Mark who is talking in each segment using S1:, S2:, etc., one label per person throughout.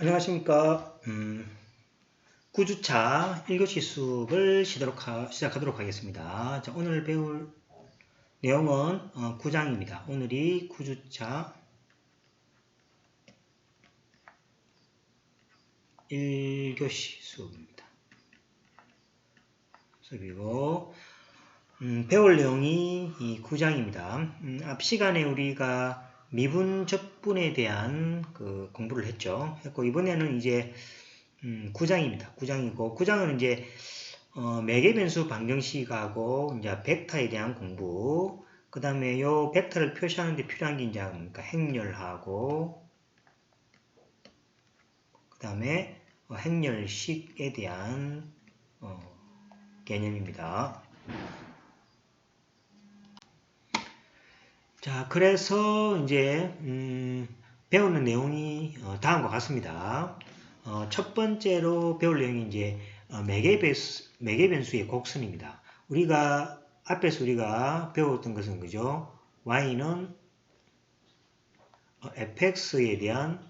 S1: 안녕하십니까. 9주차 1교시 수업을 시작하도록 하겠습니다. 자, 오늘 배울 내용은 9장입니다. 오늘이 9주차 1교시 수업입니다. 수업이고 배울 내용이 이 9장입니다. 앞 시간에 우리가 미분 접분에 대한 공부를 했고 이번에는 이제 9장입니다. 9장이고 9장은 이제 매개 변수 방정식하고 이제 벡터에 대한 공부, 그 다음에 요 벡터를 표시하는 데 필요한 게 이제 뭡니까? 행렬하고 그 다음에 행렬식에 대한 개념입니다. 자, 그래서 이제 배우는 내용이 다음과 같습니다. 첫 번째로 배울 내용이 이제 매개 변수의 곡선입니다. 앞에서 우리가 배웠던 것은 그죠? y는 fx에 대한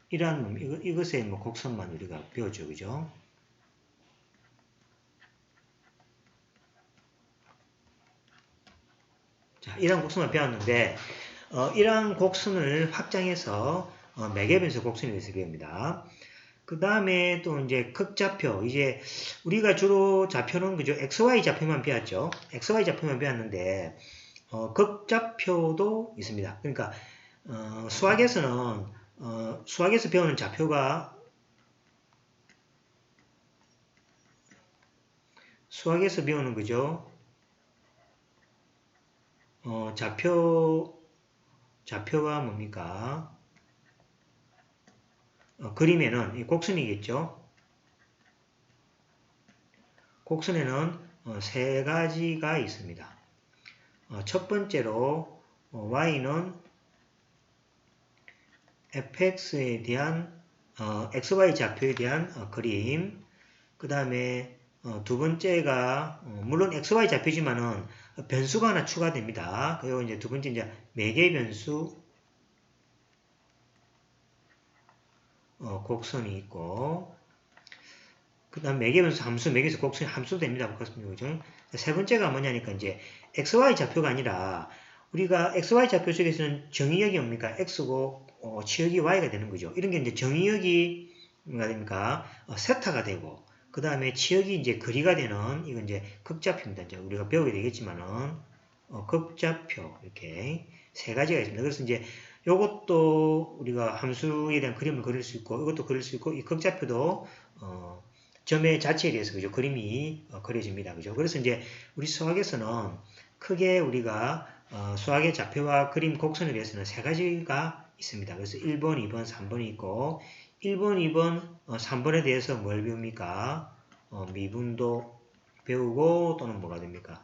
S1: 이것의 곡선만 우리가 배웠죠, 그죠? 자, 이러한 곡선을 배웠는데, 이러한 곡선을 확장해서 매개변수 곡선에 대해서 배웁니다. 그 다음에 또 이제 극좌표, 이제 우리가 주로 좌표는 그죠? XY 좌표만 배웠죠. XY 좌표만 배웠는데, 극좌표도 있습니다. 그러니까, 수학에서 배우는 좌표가, 수학에서 배우는 그죠? 좌표가 뭡니까? 그림에는 이 곡선이겠죠? 곡선에는 세 가지가 있습니다. 첫 번째로 y는 fx에 대한 xy 좌표에 대한 그림, 그 다음에 두 번째가 물론 xy 좌표지만은 변수가 하나 추가됩니다. 그리고 이제 두 번째 이제 매개 변수 곡선이 있고, 그 다음 매개 변수 함수, 매개 변수 곡선이 함수 됩니다. 그죠? 세 번째가 뭐냐니까 이제 xy 좌표가 아니라 우리가 xy 좌표 쪽에서는 정의역이 뭡니까? x고 치역이 y가 되는 거죠. 이런 게 이제 정의역이 뭐가 됩니까? 세타가 되고, 그 다음에 치역이 이제 거리가 되는, 이건 이제 극좌표입니다. 이제 우리가 배우게 되겠지만은, 극좌표, 이렇게 세 가지가 있습니다. 그래서 이제 요것도 우리가 함수에 대한 그림을 그릴 수 있고, 이것도 그릴 수 있고, 이 극좌표도, 점의 자체에 대해서, 그죠? 그림이 그려집니다. 그죠? 그래서 이제 우리 수학에서는 크게 우리가, 수학의 좌표와 그림 곡선에 대해서는 세 가지가 있습니다. 그래서 1번, 2번, 3번이 있고, 1번, 2번, 3번에 대해서 뭘 배웁니까? 미분도 배우고 또는 뭐가 됩니까?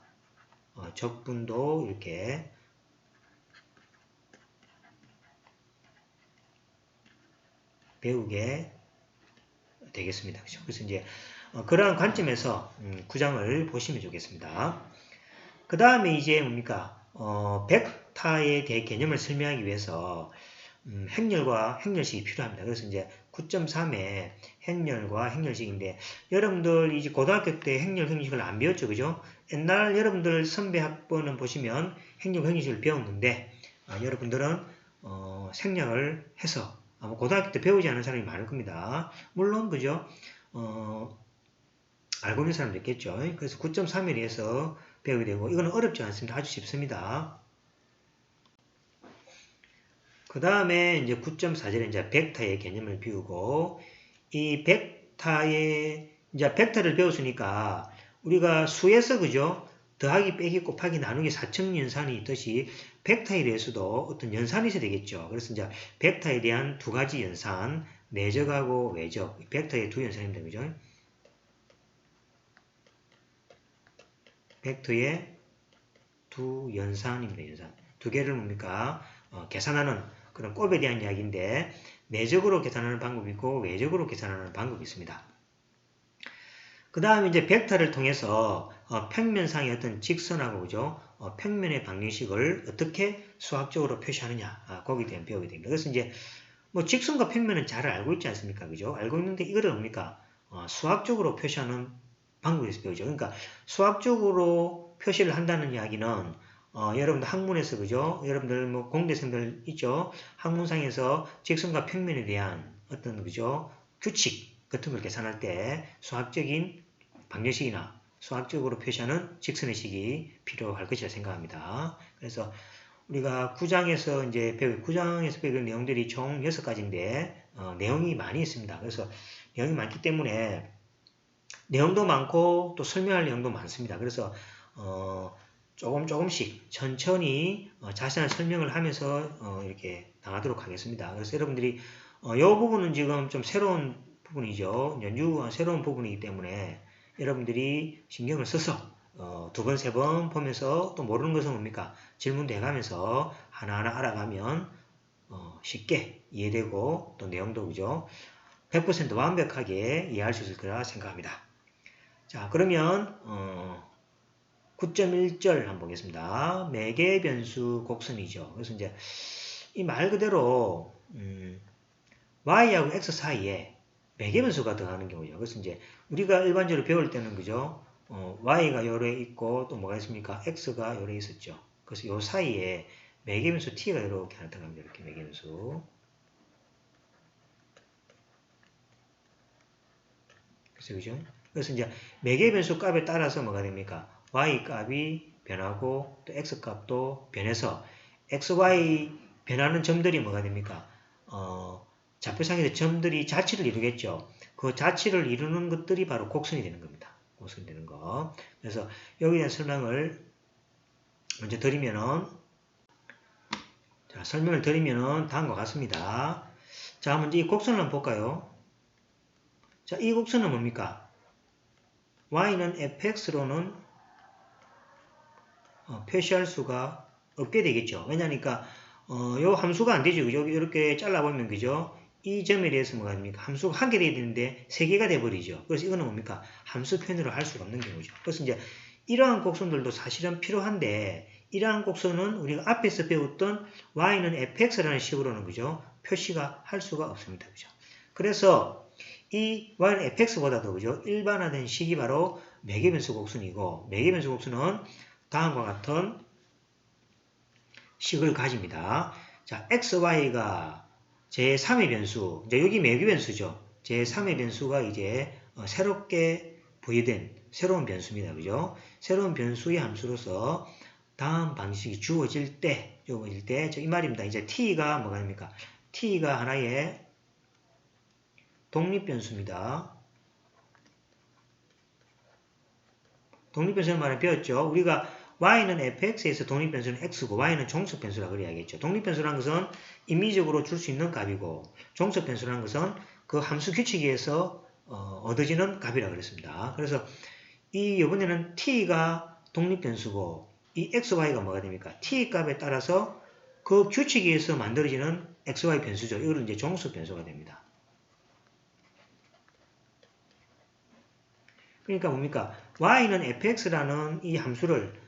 S1: 적분도 이렇게 배우게 되겠습니다. 그렇죠? 그래서 이제 그러한 관점에서 9장을 보시면 좋겠습니다. 그 다음에 이제 뭡니까? 벡터에 대해 개념을 설명하기 위해서 행렬과 행렬식이 필요합니다. 그래서 이제 9.3에 행렬과 행렬식인데, 여러분들 이제 고등학교 때 행렬식을 안 배웠죠, 그죠? 옛날 여러분들 선배 학번은 보시면 행렬식을 배웠는데, 여러분들은 생략을 해서 아마 고등학교 때 배우지 않은 사람이 많을 겁니다. 물론 그죠? 알고 있는 사람도 있겠죠. 그래서 9.3에 대해서 배우게 되고, 이거는 어렵지 않습니다. 아주 쉽습니다. 그 다음에 이제 9.4절에 이제 벡터의 개념을 배우고, 이 이제 벡터를 배웠으니까 우리가 수에서 그죠? 더하기, 빼기, 곱하기, 나누기, 사청 연산이 있듯이 벡터에 대해서도 어떤 연산이 있어야 되겠죠. 그래서 이제 벡터에 대한 두 가지 연산, 내적하고 외적, 벡터의 두 연산입니다. 그죠? 벡터의 두 연산입니다. 연산. 두 개를 뭡니까? 계산하는 그런 곱에 대한 이야기인데, 내적으로 계산하는 방법이 있고 외적으로 계산하는 방법이 있습니다. 그 다음에 이제 벡터를 통해서 평면상의 어떤 직선하고 그죠? 평면의 방정식을 어떻게 수학적으로 표시하느냐, 거기에 대한 배우게 됩니다. 그래서 이제 뭐 직선과 평면은 잘 알고 있지 않습니까? 그죠? 알고 있는데 이거를 뭡니까? 수학적으로 표시하는 방법에서 배우죠. 그러니까 수학적으로 표시를 한다는 이야기는 여러분들 학문에서 그죠? 여러분들 뭐 공대생들 있죠? 학문상에서 직선과 평면에 대한 어떤 그죠? 규칙 같은 걸 계산할 때 수학적인 방정식이나 수학적으로 표시하는 직선의 식이 필요할 것이라 생각합니다. 그래서 우리가 9장에서 배울 내용들이 총 6가지인데, 내용이 많이 있습니다. 그래서 내용이 많기 때문에, 내용도 많고, 또 설명할 내용도 많습니다. 그래서, 조금씩 천천히 자세한 설명을 하면서 이렇게 나가도록 하겠습니다. 그래서 여러분들이, 이 부분은 지금 좀 새로운 부분이죠. 연구가 새로운 부분이기 때문에 여러분들이 신경을 써서 두 번, 세 번 보면서 또 모르는 것은 뭡니까? 질문도 해가면서 하나하나 알아가면 쉽게 이해되고 또 내용도 그죠? 100% 완벽하게 이해할 수 있을 거라 생각합니다. 자, 그러면 9.1절 한번 보겠습니다. 매개 변수 곡선이죠. 그래서 이제 이 말 그대로 y하고 x 사이에 매개 변수가 들어가는 경우죠. 그래서 이제 우리가 일반적으로 배울 때는 그죠? y가 요래 있고 또 뭐가 있습니까? x가 요래 있었죠. 그래서 요 사이에 매개 변수 t가 이렇게 하나 들어갑니다. 이렇게 매개 변수. 그래서 그죠? 그래서 이제 매개 변수 값에 따라서 뭐가 됩니까? y 값이 변하고 또 x 값도 변해서 x, y 변하는 점들이 뭐가 됩니까? 좌표상에서 점들이 자치를 이루겠죠. 그 자치를 이루는 것들이 바로 곡선이 되는 겁니다. 곡선이 되는 거. 그래서 여기에 대한 설명을 먼저 드리면은, 자, 설명을 드리면은 다음과 같습니다. 자, 먼저 이 곡선을 한번 볼까요? 자, 이 곡선은 뭡니까? y는 fx로는 표시할 수가 없게 되겠죠. 왜냐니까, 요 함수가 안 되죠. 그죠? 이렇게 잘라보면, 그죠? 이 점에 대해서 뭐가 됩니까? 함수가 한 개 돼야 되는데 세 개가 돼버리죠. 그래서 이거는 뭡니까? 함수 표현으로 할 수가 없는 경우죠. 그래서 이제 이러한 곡선들도 사실은 필요한데 이러한 곡선은 우리가 앞에서 배웠던 y는 fx라는 식으로는 그죠? 표시가 할 수가 없습니다. 그죠? 그래서 이 y는 fx보다도 그죠? 일반화된 식이 바로 매개변수 곡선이고 매개변수 곡선은 다음과 같은 식을 가집니다. 자, xy가 제3의 변수, 이제 여기 매개 변수죠. 제3의 변수가 이제 새롭게 부여된 새로운 변수입니다. 그죠? 새로운 변수의 함수로서 다음 방식이 주어질 때, 이 말입니다. 이제 t가 뭐가 됩니까? t가 하나의 독립변수입니다. 독립변수는 말을 배웠죠. 우리가 y는 fx에서 독립변수는 x고 y는 종속변수라고 그래야겠죠. 독립변수라는 것은 임의적으로 줄 수 있는 값이고 종속변수라는 것은 그 함수 규칙에서 얻어지는 값이라고 그랬습니다. 그래서 이번에는 t가 독립변수고 이 xy가 뭐가 됩니까? t 값에 따라서 그 규칙에 의해서 만들어지는 xy 변수죠. 이거는 이제 종속변수가 됩니다. 그러니까 뭡니까? y는 fx라는 이 함수를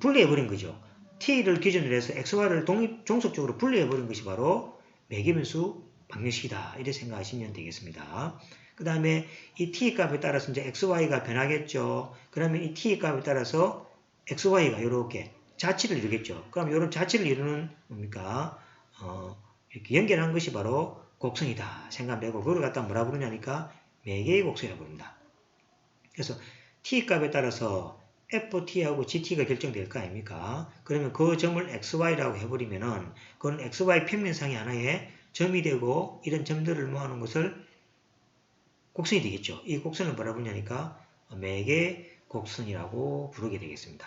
S1: 분리해버린 거죠. t를 기준으로 해서 xy를 종속적으로 분리해버린 것이 바로 매개변수 방정식이다. 이렇게 생각하시면 되겠습니다. 그 다음에 이 t 값에 따라서 이제 xy가 변하겠죠. 그러면 이 t 값에 따라서 xy가 이렇게 자치를 이루겠죠. 그럼 이런 자치를 이루는 뭡니까? 이렇게 연결한 것이 바로 곡선이다. 생각하면 되고, 그걸 갖다 뭐라 부르냐니까 매개의 곡선이라고 부릅니다. 그래서 t값에 따라서 ft하고 gt가 결정될 거 아닙니까? 그러면 그 점을 xy라고 해버리면은 그건 xy 평면상의 하나의 점이 되고 이런 점들을 모아놓은 것을 곡선이 되겠죠. 이 곡선을 뭐라 부르냐니까 매개 곡선이라고 부르게 되겠습니다.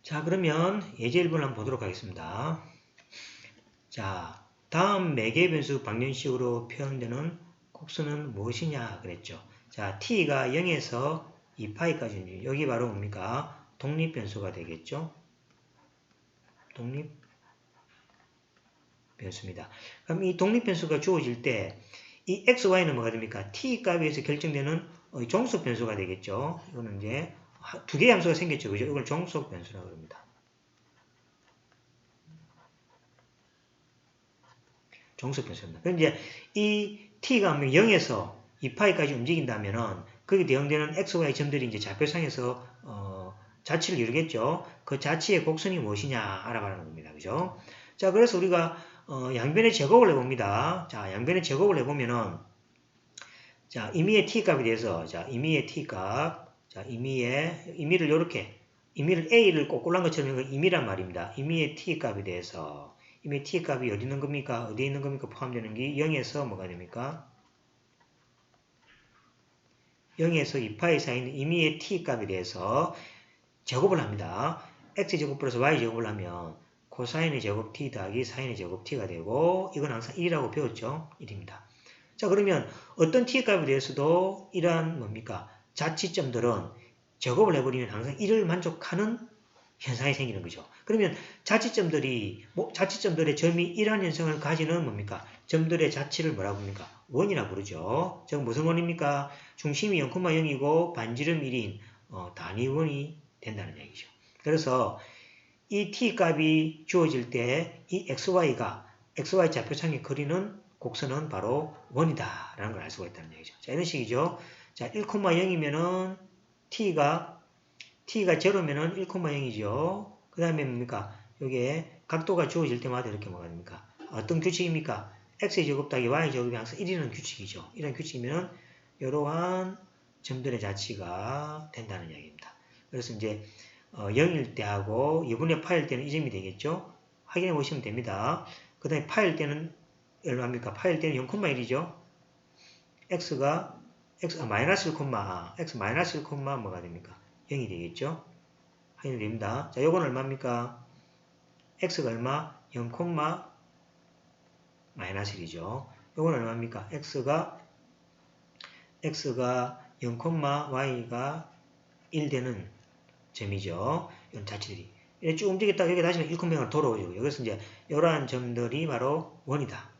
S1: 자, 그러면 예제 1번을 한번 보도록 하겠습니다. 자, 다음 매개 변수 방정식으로 표현되는 곡선은 무엇이냐 그랬죠. 자, t가 0에서 2파이까지는 여기 바로 뭡니까? 독립변수가 되겠죠. 독립변수입니다. 그럼 이 독립변수가 주어질 때 이 xy는 뭐가 됩니까? t 값에 의해서 결정되는 종속변수가 되겠죠. 이거는 이제 두 개의 함수가 생겼죠. 그죠? 이걸 종속변수라고 합니다. 정수 변수입니다. 그럼 이제 이 t가 0에서 2파이까지 움직인다면은 거기에 대응되는 x, y 점들이 이제 좌표상에서 자치를 이루겠죠. 그 자치의 곡선이 무엇이냐 알아가는 겁니다. 그죠? 자, 그래서 우리가 양변의 제곱을 해봅니다. 자, 양변의 제곱을 해보면은 자, 임의의 t값에 대해서 자, 임의의 t값 자, 임의를 요렇게 임의를 a를 꼬꾸란 것처럼 임의란 말입니다. 임의의 t값에 대해서 임의의 t값이 어디 있는 겁니까? 어디에 있는 겁니까? 포함되는 게 0에서 뭐가 됩니까? 0에서 2파이 사이는 임의의 t값에 대해서 제곱을 합니다. x제곱 플러스 y제곱을 하면 코사인의 제곱 t 더하기 사인의 제곱 t가 되고 이건 항상 1이라고 배웠죠? 1입니다. 자, 그러면 어떤 t값에 대해서도 이러한 뭡니까? 자치점들은 제곱을 해버리면 항상 1을 만족하는 현상이 생기는 거죠. 그러면 자치점들의 점이 1한 현상을 가지는 뭡니까? 점들의 자치를 뭐라고 합니까? 원이라고 부르죠. 즉 무슨 원입니까? 중심이 0,0이고 반지름 1인 단위원이 된다는 얘기죠. 그래서 이 t값이 주어질 때 이 xy 좌표상에 그리는 곡선은 바로 원이다 라는 걸 알 수가 있다는 얘기죠. 자, 이런 식이죠. 자, 1,0이면은 t가 0이면은 1,0이죠. 그 다음에 뭡니까? 요게 각도가 주어질 때마다 이렇게 뭐가 됩니까? 어떤 규칙입니까? x의 제곱 더하기 y의 제곱이 항상 1이라는 규칙이죠. 이런 규칙이면은 이러한 점들의 자치가 된다는 이야기입니다. 그래서 이제 0일 때하고 2분의 파일 때는 이 점이 되겠죠. 확인해 보시면 됩니다. 그 다음에 파일 때는 얼마입니까? 파일 때는 0,1이죠. 마이너스 1, x 마이너스 1, 뭐가 됩니까? 0이 되겠죠. 확인이 됩니다. 자, 요건 얼마입니까? x가 얼마? 0, 마이너스 1이죠. 요건 얼마입니까? x가 0, y가 1 되는 점이죠. 이런 자치들이. 이렇게 쭉 움직였다가 여기 다시 1,0을 돌아오죠. 그래서 이제 이러한 점들이 바로 원이다.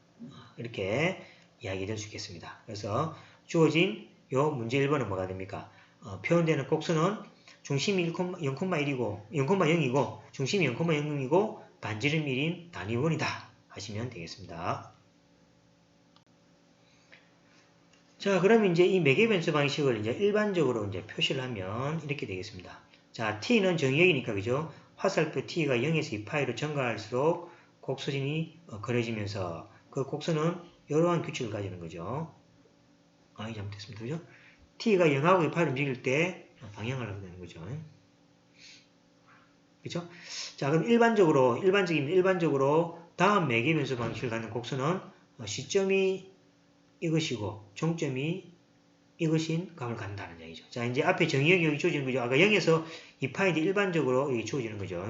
S1: 이렇게 이야기될 수 있겠습니다. 그래서 주어진 요 문제 1번은 뭐가 됩니까? 표현되는 곡선은 중심이 0,0이고 중심이 0,00이고 반지름 1인 단위원이다 하시면 되겠습니다. 자, 그럼 이제 이 매개변수 방식을 이제 일반적으로 이제 표시를 하면 이렇게 되겠습니다. 자, t는 정의역이니까 그죠? 화살표 t가 0에서 2파이로 증가할수록 곡선이 그려지면서 그 곡선은 이러한 규칙을 가지는 거죠. 이 잘못했습니다. 그죠? t가 0하고 2파이로 움직일 때 방향을 하게 되는 거죠. 그죠? 자, 그럼 일반적으로 다음 매개변수 방식을 갖는 곡선은 시점이 이것이고 종점이 이것인 값을 갖는다는 얘기죠. 자, 이제 앞에 정의역이 여기 주어지는 거죠. 아까 0에서 2파인데 일반적으로 여기 주어지는 거죠.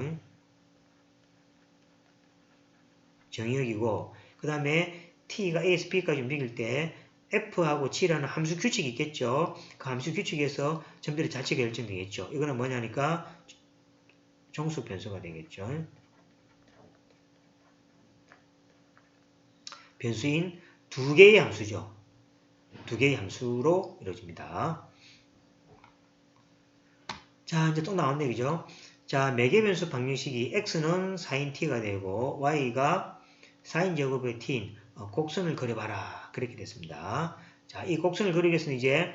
S1: 정의역이고 그 다음에 t가 a에서 b까지 움직일 때 f하고 g라는 함수 규칙이 있겠죠. 그 함수 규칙에서 점들의 자체가 결정되겠죠. 이거는 뭐냐니까 정수 변수가 되겠죠. 변수인 두 개의 함수죠. 두 개의 함수로 이루어집니다. 자, 이제 또 나왔네, 그죠? 자, 매개변수 방정식이 x는 sin t가 되고 y가 sin 제곱의 t인 곡선을 그려봐라. 그렇게 됐습니다. 자, 이 곡선을 그리기 위해서는 이제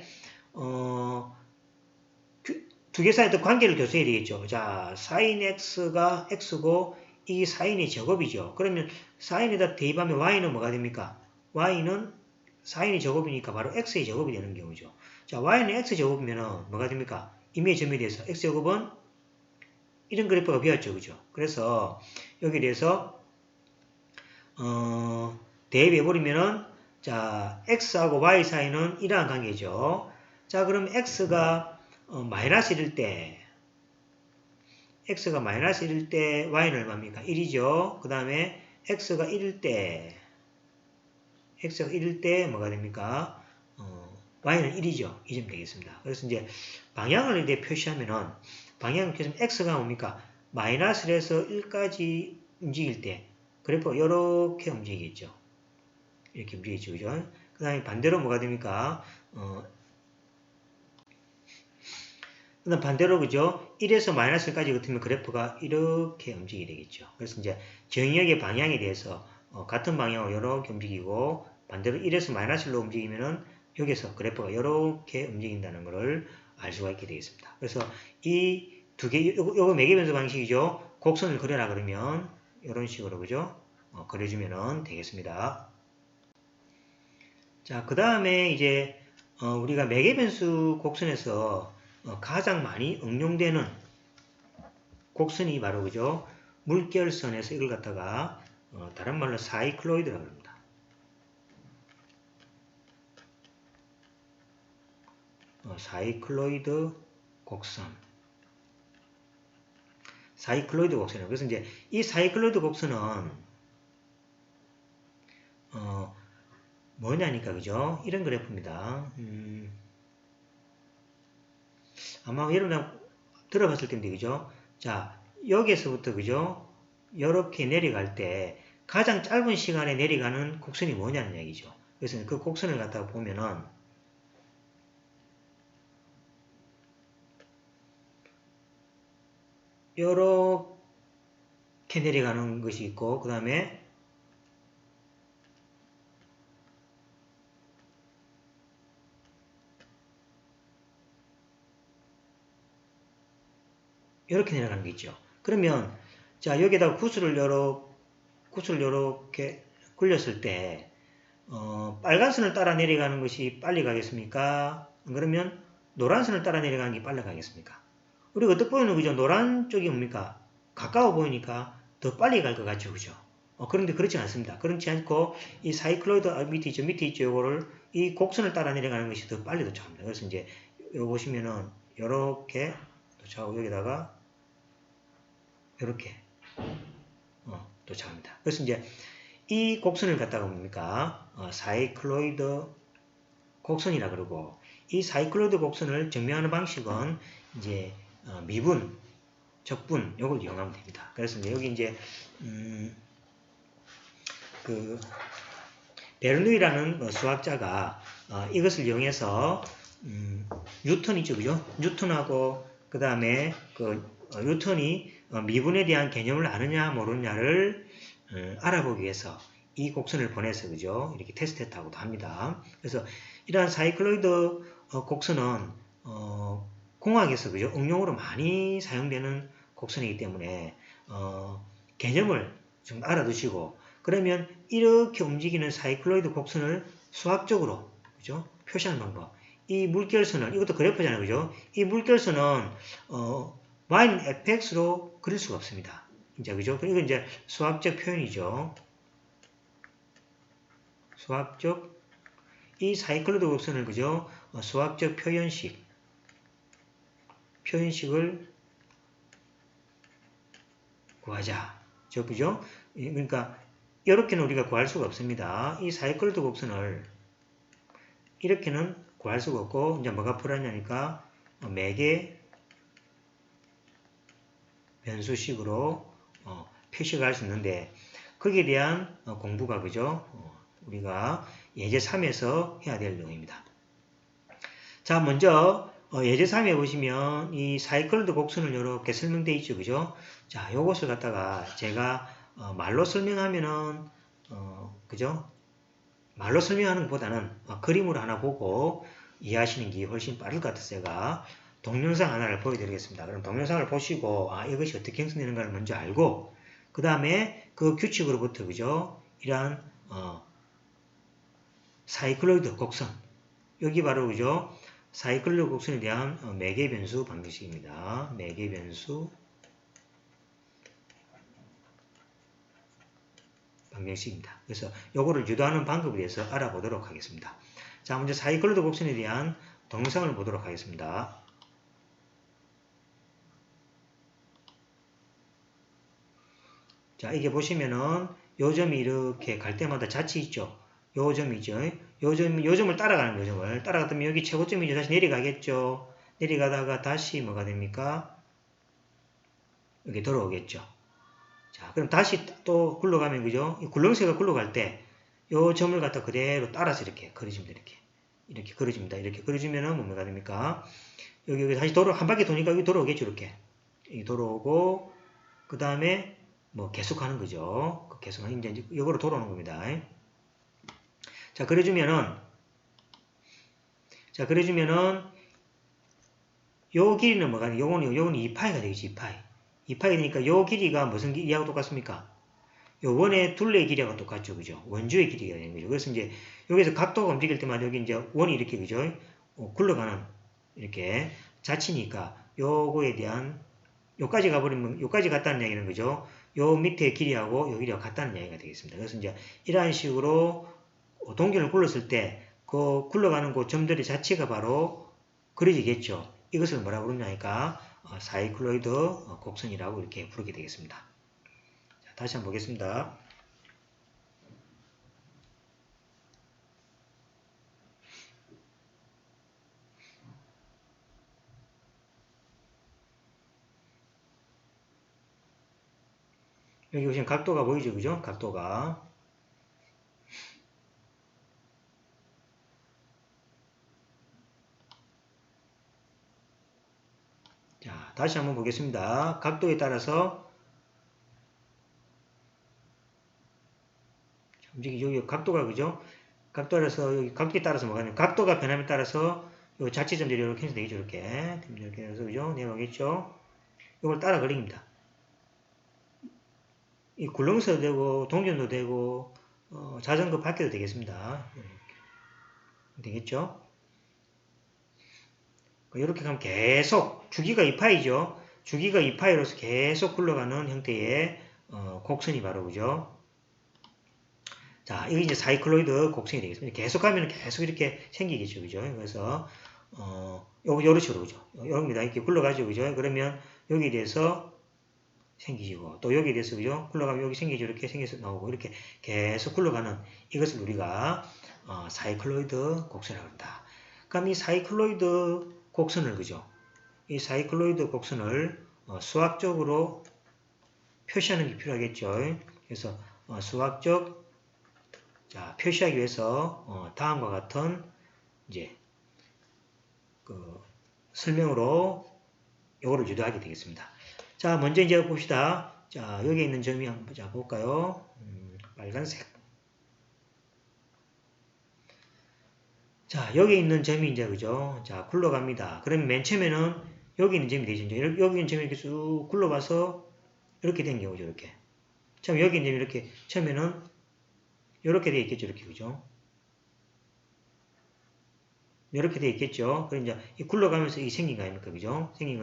S1: 두 개 사이의 관계를 교수해야 되겠죠. 자, sin x가 x고 이 sin의 제곱이죠. 그러면 sin에다 대입하면 y는 뭐가 됩니까? y는 sin의 제곱이니까 바로 x의 제곱이 되는 경우죠. 자, y는 x제곱이면 뭐가 됩니까? 임의의 점에 대해서 x제곱은 이런 그래프가 비었죠. 그죠? 그래서 여기에 대해서 대입해버리면은 자, x하고 y 사이는 이러한 관계죠. 자, 그럼 x가 마이너스 1일 때 x가 마이너스 1일 때 y는 얼마입니까? 1이죠. 그 다음에 x가 1일 때 뭐가 됩니까? y는 1이죠. 이 점 되겠습니다. 그래서 이제 방향을 이제 표시하면은 방향을 표시하면 x가 뭡니까? 마이너스 1에서 1까지 움직일 때 그래프가 이렇게 움직이겠죠. 이렇게 움직이죠. 그죠? 그 다음에 반대로 뭐가 됩니까? 그다음 반대로 그죠? 1에서 마이너스 1까지 같으면 그래프가 이렇게 움직이게 되겠죠. 그래서 이제 정의역의 방향에 대해서 같은 방향으로 이렇게 움직이고 반대로 1에서 마이너스 1로 움직이면은 여기서 그래프가 이렇게 움직인다는 것을 알 수가 있게 되겠습니다. 그래서 이 두 개, 요거 매개 변수 방식이죠. 곡선을 그려라 그러면 이런 식으로 그죠? 그려주면 되겠습니다. 자, 그 다음에 이제 우리가 매개 변수 곡선에서 가장 많이 응용되는 곡선이 바로 그죠? 물결선에서 이걸 갖다가 다른 말로 사이클로이드라고 합니다. 사이클로이드 곡선. 사이클로이드 곡선이에요. 그래서 이제 이 사이클로이드 곡선은 뭐냐니까 그죠? 이런 그래프입니다. 아마 여러분 들어봤을 텐데 그죠? 자, 여기에서부터 그죠? 이렇게 내려갈 때 가장 짧은 시간에 내려가는 곡선이 뭐냐는 얘기죠. 그래서 그 곡선을 갖다가 보면은 이렇게 내려가는 것이 있고 그 다음에 이렇게 내려가는 게 있죠. 그러면 자 여기에다가 구슬을 이렇게 굴렸을 때 빨간 선을 따라 내려가는 것이 빨리 가겠습니까? 그러면 노란 선을 따라 내려가는 게 빨리 가겠습니까? 우리가 어떻게 보면 그죠? 노란 쪽이 뭡니까? 가까워 보이니까 더 빨리 갈 것 같죠, 그죠? 그런데 그렇지 않습니다. 그렇지 않고 이 사이클로이드 밑에 있죠, 요거를 이 곡선을 따라 내려가는 것이 더 빨리 도착합니다. 그래서 이제 요 보시면은 요렇게 도착하고 여기다가 요렇게 도착합니다. 그래서 이제 이 곡선을 갖다가 뭡니까? 사이클로이드 곡선이라 그러고 이 사이클로이드 곡선을 증명하는 방식은 이제 미분, 적분 요걸 이용하면 됩니다. 그래서 이제 여기 이제 그 베르누이라는 수학자가 이것을 이용해서 뉴턴이죠, 그죠? 뉴턴하고 그 다음에 뉴턴이 미분에 대한 개념을 아느냐 모르느냐를 알아보기 위해서 이 곡선을 보내서 그죠? 이렇게 테스트했다고도 합니다. 그래서 이러한 사이클로이드 곡선은 공학에서 그죠? 응용으로 많이 사용되는 곡선이기 때문에 개념을 좀 알아두시고 그러면 이렇게 움직이는 사이클로이드 곡선을 수학적으로 그죠? 표시하는 방법. 이 물결선을 이것도 그래프잖아요, 그죠? 이 물결선은 y는 fx로 그릴 수가 없습니다. 이제 그죠? 이건 이제 수학적 표현이죠. 수학적 이 사이클로이드 곡선을 그죠? 수학적 표현식을 구하자. 그죠? 그러니까 이렇게는 우리가 구할 수가 없습니다. 이 사이클로이드 곡선을 이렇게는 구할 수가 없고 이제 뭐가 필요하냐니까 매개 변수식으로 표시가 할 수 있는데 거기에 대한 공부가 그죠? 우리가 예제 3에서 해야 될 내용입니다. 자, 먼저 예제 3에 보시면 이 사이클로이드 곡선을 이렇게 설명되어 있죠, 그죠? 자, 요것을 갖다가 제가 말로 설명하면은 그죠? 말로 설명하는 것보다는 그림으로 하나 보고 이해하시는 게 훨씬 빠를 것 같아서 제가 동영상 하나를 보여드리겠습니다. 그럼 동영상을 보시고 이것이 어떻게 형성되는가를 먼저 알고 그 다음에 그 규칙으로부터 그죠? 이러한 사이클로이드 곡선 여기 바로 그죠? 사이클로이드 곡선에 대한 매개 변수 방정식입니다. 매개 변수 방정식입니다. 그래서 요거를 유도하는 방법에 대해서 알아보도록 하겠습니다. 자, 먼저 사이클로이드 곡선에 대한 동영상을 보도록 하겠습니다. 자, 이게 보시면은 요 점이 이렇게 갈 때마다 자치 있죠. 요 점이죠. 요 점을 따라가는 점을 따라갔다면 여기 최고점이죠. 다시 내려가겠죠. 내려가다가 다시 뭐가 됩니까? 여기 돌아오겠죠. 자, 그럼 다시 또 굴러가면 그죠? 이 굴렁쇠가 굴러갈 때 요 점을 갖다 그대로 따라서 이렇게 그려줍니다. 이렇게 그려줍니다. 이렇게 그려주면은 뭐가 됩니까? 여기 다시 한 바퀴 도니까 여기 돌아오겠죠. 이렇게. 여기 돌아오고 그 다음에 뭐 계속하는 거죠. 계속하는 이제 이거로 돌아오는 겁니다. 자, 그래주면은 요 길이는 뭐가 돼? 요거는 2파이가 되겠지, 2파이. 2파이 되니까 요 길이가 무슨 길이하고 똑같습니까? 요 원의 둘레의 길이하고 똑같죠, 그죠? 원주의 길이가 되는 거죠. 그래서 이제 여기서 각도가 움직일 때마다 여기 이제 원이 이렇게, 그죠? 굴러가는 이렇게 자치니까 요거에 대한 요까지 가버리면 요까지 같다는 얘기는 거죠. 요 밑에 길이하고 요 길이하고 같다는 얘기가 되겠습니다. 그래서 이제 이러한 식으로 동전을 굴렀을 때 그 굴러가는 그 점들의 자체가 바로 그려지겠죠. 이것을 뭐라고 부르냐니까 사이클로이드 곡선이라고 이렇게 부르게 되겠습니다. 자, 다시 한번 보겠습니다. 여기 보시면 각도가 보이죠, 그죠? 각도가. 자, 다시 한번 보겠습니다. 각도에 따라서 여기 각도가, 그죠? 각도라서 여기 각도에 따라서 뭐가 되냐? 각도가 변함에 따라서 요 자체점들이 이렇게 해서 되겠죠, 이렇게 해서, 그죠? 내려가겠죠? 이걸 따라 그립니다. 이 굴렁쇠도 되고 동전도 되고 자전거 바퀴도 되겠습니다. 되겠죠? 이렇게 가면 계속 주기가 2파이죠. 주기가 2파이로서 계속 굴러가는 형태의 곡선이 바로, 그죠? 자, 이게 이제 사이클로이드 곡선이 되겠습니다. 계속 가면 계속 이렇게 생기겠죠, 그죠? 그래서 요런 식으로, 그죠? 요겁니다. 이렇게 굴러가죠, 그죠? 그러면 여기에 대해서 생기시고 또 여기에 대해서, 그죠? 굴러가면 여기 생기죠. 이렇게 생겨서 나오고 이렇게 계속 굴러가는 이것을 우리가 사이클로이드 곡선이라고 한다. 그럼 이 사이클로이드 곡선을, 그죠? 이 사이클로이드 곡선을 수학적으로 표시하는 게 필요하겠죠. 그래서 수학적 표시하기 위해서 다음과 같은 이제 그 설명으로 요거를 유도하게 되겠습니다. 자, 먼저 이제 봅시다. 자, 여기 있는 점이 한번 볼까요? 빨간색. 자, 여기 있는 점이 이제, 그죠? 자, 굴러갑니다. 그러면 맨 처음에는 여기 있는 점이 되죠. 여기 있는 점이 이렇게 쭉 굴러가서 이렇게 된 경우죠, 이렇게. 처음 여기 있는 점이 이렇게, 처음에는 이렇게 되어 있겠죠, 이렇게, 그죠? 이렇게 되어 있겠죠. 그럼 이제 이 굴러가면서 이 생긴 거 아닙니까, 그죠? 생긴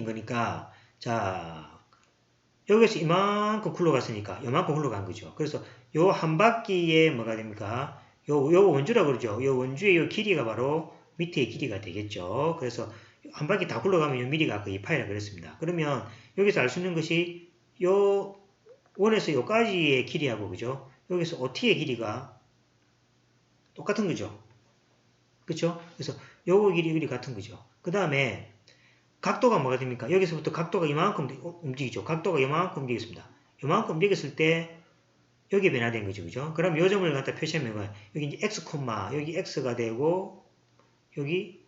S1: 거니까, 자, 여기서 이만큼 굴러갔으니까, 이만큼 굴러간 거죠. 그래서 요 한 바퀴에 뭐가 됩니까? 요 원주라고 그러죠. 요 원주의 요 길이가 바로 밑에의 길이가 되겠죠. 그래서 한 바퀴 다 굴러가면 요 미리가 아까 2파이라 그랬습니다. 그러면 여기서 알 수 있는 것이 요 원에서 요까지의 길이하고, 그죠? 여기서 OT의 길이가 똑같은 거죠. 그렇죠? 그래서 요거 길이 같은 거죠. 그 다음에 각도가 뭐가 됩니까? 여기서부터 각도가 이만큼 움직이죠. 각도가 이만큼 움직였습니다. 이만큼 움직였을 때 여기 변화된 거죠. 그죠? 그럼 요 점을 갖다 표시하면 여기 이제 x, 여기 x가 되고 여기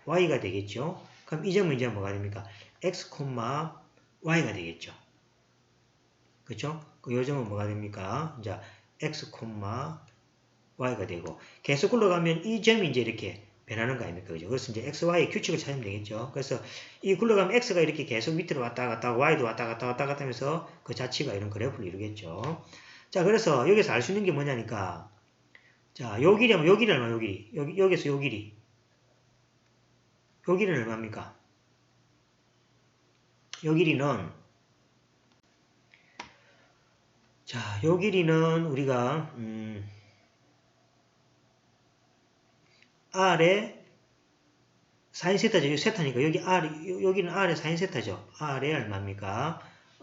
S1: y가 되겠죠. 그럼 이 점은 이제 뭐가 됩니까? x, y가 되겠죠. 그렇죠? 요 점은 뭐가 됩니까? 이제 x, y가 되고 계속 굴러가면 이 점이 이제 이렇게 변하는 거 아닙니까? 그죠? 그래서 이제 XY의 규칙을 찾으면 되겠죠. 그래서 이 굴러가면 X가 이렇게 계속 밑으로 왔다 갔다 Y도 왔다 갔다 하면서 그 자체가 이런 그래프를 이루겠죠. 자, 그래서 여기서 알 수 있는 게 뭐냐니까. 자, 요 길이면 요 길이 얼마, 요 길이. 여기서 요 길이. 요 길이는 얼마입니까? 요 길이는, 자, 요 길이는 우리가, R에 사인 세타죠. 여기 세타니까 여기 R, 여기는 R의 사인 세타죠. R의 얼마입니까?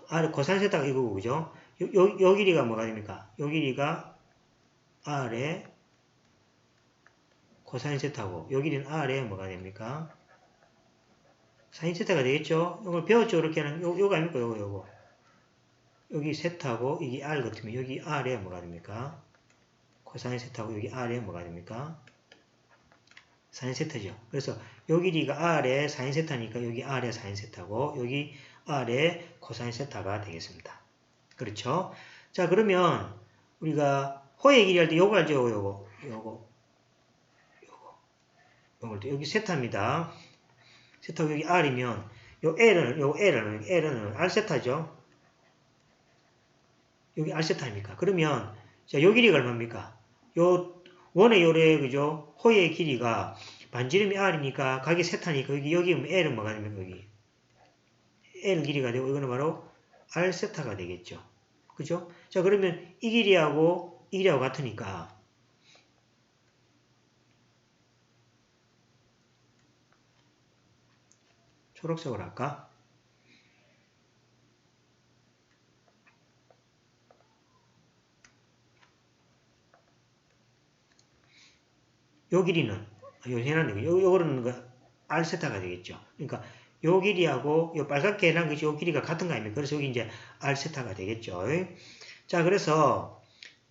S1: R 코사인 세타가 이거고, 그죠? 요 길이가 뭐가 됩니까? 요 길이가 R의 코사인 세타고, 요 길이는 R의 뭐가 됩니까? 사인 세타가 되겠죠? 이걸 배웠죠? 이렇게 하는, 요거 아닙니까? 요거. 여기 세타고, 이게 R 같으면 여기 R의 뭐가 됩니까? 코사인 세타고, 여기 R의 뭐가 됩니까? 사인 세타죠. 그래서 요 길이가 R의 사인 세타니까 여기 R의 사인 세타고 여기 R의 코사인 세타가 되겠습니다. 그렇죠? 자, 그러면 우리가 호의 길이 할 때 요거 알죠? 요걸 때 여기 세타입니다. 세타가 여기 R이면 요 L은 R 세타죠? 여기 R 세타입니까? 그러면 자, 요 길이가 얼마입니까? 요 원의 요래 그죠? 호의 길이가 반지름이 R이니까 각이 세타니까 여기 L은 뭐가 됩니까? 여기 L 길이가 되고 이거는 바로 R 세타가 되겠죠. 그죠? 자, 그러면 이 길이하고 같으니까 초록색으로 할까? 요 길이는 요거는 R 세타가 되겠죠. 그러니까 요 길이하고 요 빨갛게 해놓은 것이 요 길이가 같은 거 아닙니까? 그래서 여기 이제 R 세타가 되겠죠. 자, 그래서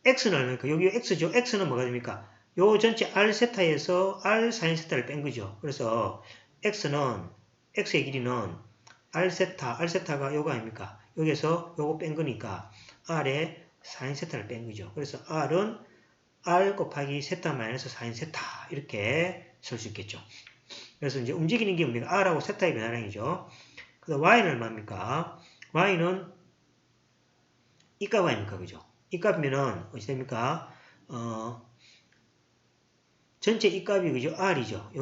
S1: X는 얼마입니까? 여기 X죠. X는 뭐가 됩니까? 요 전체 R 세타에서 R 사인 세타를 뺀 거죠. 그래서 X의 길이는 R 세타가 요거 아닙니까? 여기서 요거 뺀 거니까 R의 사인 세타를 뺀 거죠. 그래서 R은 R 곱하기 세타 마이너스 사인 세타 이렇게 쓸 수 있겠죠. 그래서 이제 움직이는 게 뭡니까? R하고 세타의 변화량이죠. 그래서 Y는 얼마입니까? Y는 이 값 아닙니까? 그죠? 이 값이면은 어찌 됩니까? 전체 이 값이 그죠? R이죠.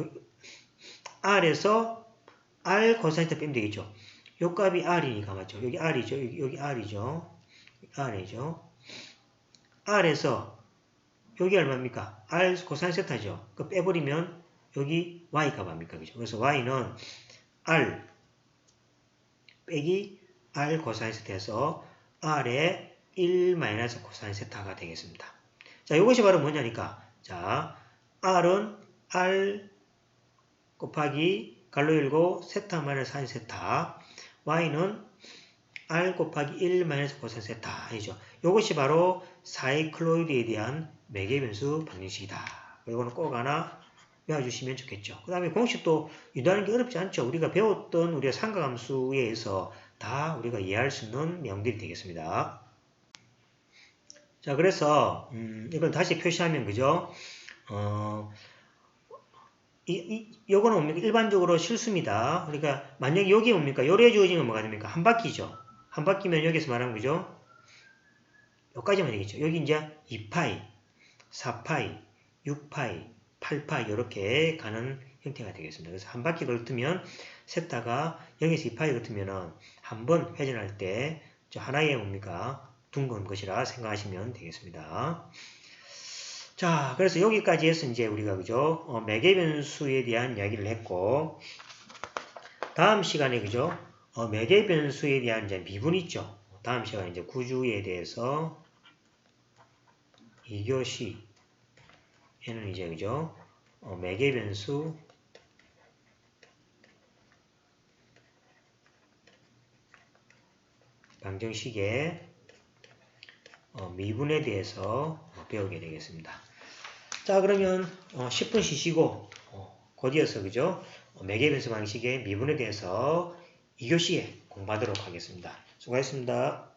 S1: R에서 R 코사인 세타 빼면 되겠죠. 요 값이 R이니까 맞죠? 여기 R이죠. 여기 R이죠. R이죠. R에서 여기 얼마입니까? R 코사인 세타죠. 그 빼버리면 여기 Y 값 아닙니까? 그죠? 그래서 Y는 R 빼기 R 코사인 세타에서 R의 1 마이너스 코사인 세타가 되겠습니다. 자, 이것이 바로 뭐냐니까. 자, R은 R 곱하기 갈로 열고 세타 마이너스 사인 세타. Y는 R 곱하기 1 마이너스 코사인 세타이죠. 이것이 바로 사이클로이드에 대한 매개변수 방정식이다. 이거는 꼭 하나 외워주시면 좋겠죠. 그 다음에 공식도 유도하는 게 어렵지 않죠. 우리가 배웠던 우리가 삼각함수에 의해서 다 우리가 이해할 수 있는 내용들이 되겠습니다. 자, 그래서 이걸 다시 표시하면 그죠? 요거는 뭡니까? 일반적으로 실수입니다. 그러니까 만약에 여기 뭡니까? 요래 주어진 건 뭐가 됩니까? 한 바퀴죠. 한 바퀴면 여기서 말하는 거죠. 여기까지만 되겠죠. 여기 이제 2파이, 4파이, 6파이, 8파이 이렇게 가는 형태가 되겠습니다. 그래서 한 바퀴 걸으면 세타가 0에서 2파이 걸으면 한 번 회전할 때 하나의 뭡니까? 둥근 것이라 생각하시면 되겠습니다. 자, 그래서 여기까지 해서 이제 우리가 그죠? 매개변수에 대한 이야기를 했고, 다음 시간에 그죠? 매개변수에 대한 이제 미분 있죠? 다음 시간에 이제 구주에 대해서 2교시에는 이제 그죠? 매개변수 방정식의 미분에 대해서 배우게 되겠습니다. 자, 그러면 10분 쉬시고 곧 이어서 그죠? 매개변수 방식의 미분에 대해서 2교시에 공부하도록 하겠습니다. 수고하셨습니다.